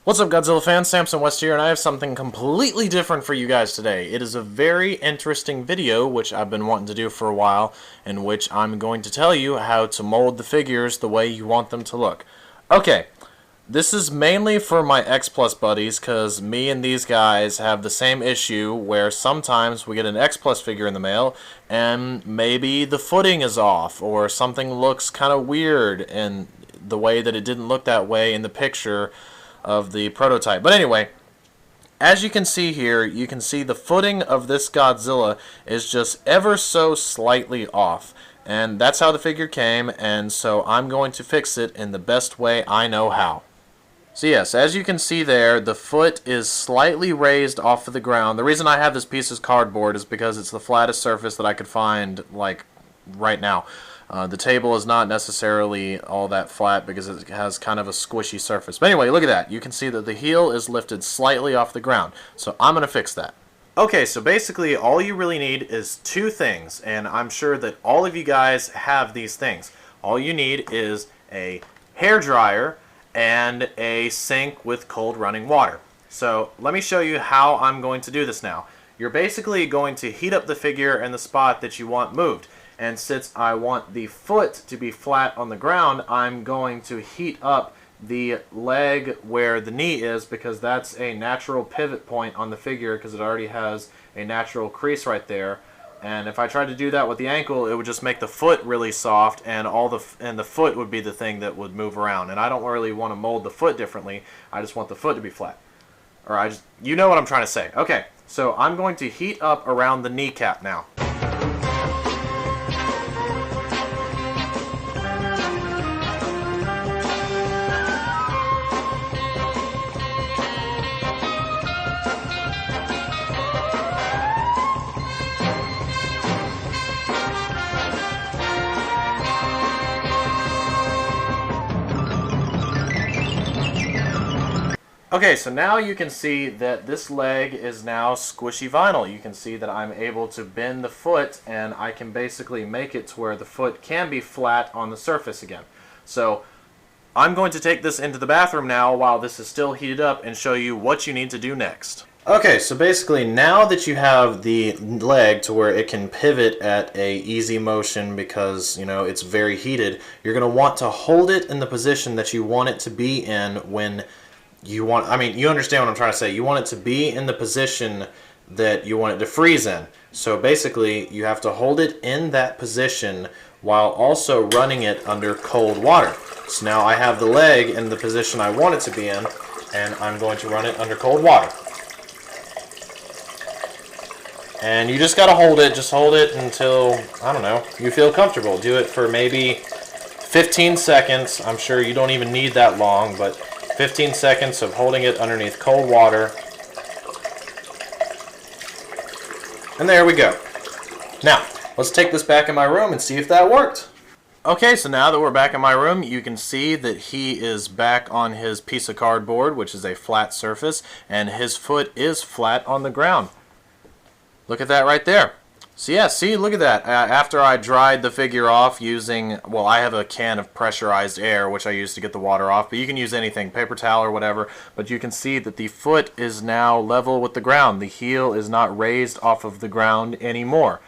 What's up, Godzilla fans? Samson West here, and I have something completely different for you guys today. It is a very interesting video, which I've been wanting to do for a while, in which I'm going to tell you how to mold the figures the way you want them to look. Okay, this is mainly for my X Plus buddies, because me and these guys have the same issue where sometimes we get an X Plus figure in the mail, and maybe the footing is off, or something looks kind of weird in the way that it didn't look that way in the picture of the prototype. But anyway, as you can see here, you can see the footing of this Godzilla is just ever so slightly off. And that's how the figure came, and so I'm going to fix it in the best way I know how. So yes, as you can see there, the foot is slightly raised off of the ground. The reason I have this piece of cardboard is because it's the flattest surface that I could find, like, right now. The table is not necessarily all that flat because it has kind of a squishy surface. But anyway, look at that. You can see that the heel is lifted slightly off the ground. So I'm going to fix that. Okay, so basically all you really need is two things, and I'm sure that all of you guys have these things. All you need is a hairdryer and a sink with cold running water. So let me show you how I'm going to do this now. You're basically going to heat up the figure in the spot that you want moved. And since I want the foot to be flat on the ground, I'm going to heat up the leg where the knee is, because that's a natural pivot point on the figure, because it already has a natural crease right there. And if I tried to do that with the ankle, it would just make the foot really soft, and the foot would be the thing that would move around. And I don't really want to mold the foot differently. I just want the foot to be flat. Or you know what I'm trying to say. Okay, so I'm going to heat up around the kneecap now. Okay, so now you can see that this leg is now squishy vinyl. You can see that I'm able to bend the foot, and I can basically make it to where the foot can be flat on the surface again. So I'm going to take this into the bathroom now while this is still heated up and show you what you need to do next. Okay, so basically now that you have the leg to where it can pivot at a easy motion because, you know, it's very heated, you're going to want to hold it in the position that you want it to be in when you want, you understand what I'm trying to say. You want it to be in the position that you want it to freeze in. So basically, you have to hold it in that position while also running it under cold water. So now I have the leg in the position I want it to be in, and I'm going to run it under cold water. And you just got to hold it. Just hold it until, I don't know, you feel comfortable. Do it for maybe 15 seconds. I'm sure you don't even need that long, but 15 seconds of holding it underneath cold water. And there we go. Now, let's take this back in my room and see if that worked. Okay, so now that we're back in my room, you can see that he is back on his piece of cardboard, which is a flat surface, and his foot is flat on the ground. Look at that right there. So yeah, see, look at that. After I dried the figure off using, well, I have a can of pressurized air, which I use to get the water off, but you can use anything, paper towel or whatever, but you can see that the foot is now level with the ground. The heel is not raised off of the ground anymore.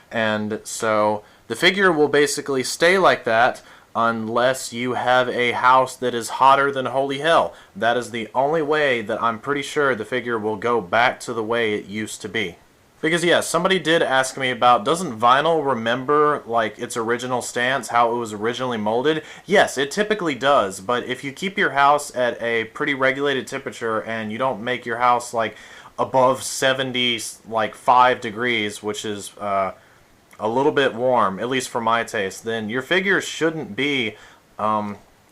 And so the figure will basically stay like that unless you have a house that is hotter than holy hell. That is the only way that I'm pretty sure the figure will go back to the way it used to be. Because yes, somebody did ask me about, doesn't vinyl remember like its original stance, how it was originally molded? Yes, it typically does, but if you keep your house at a pretty regulated temperature and you don't make your house like above 5 degrees, which is a little bit warm, at least for my taste, then your figure shouldn't be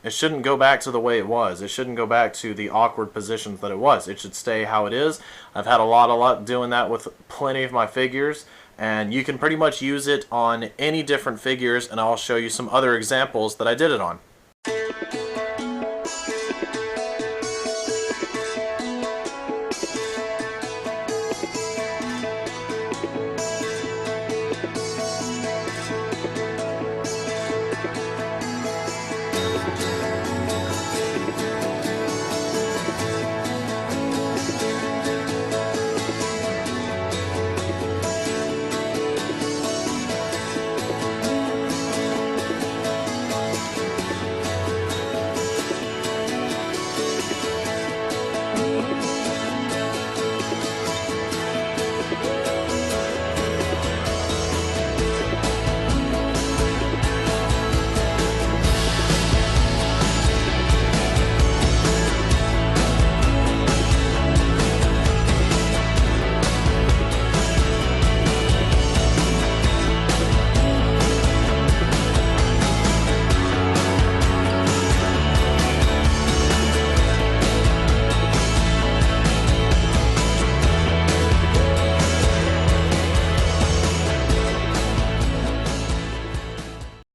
it shouldn't go back to the way it was. It shouldn't go back to the awkward positions that it was. It should stay how it is. I've had a lot of luck doing that with plenty of my figures, and you can pretty much use it on any different figures, and I'll show you some other examples that I did it on.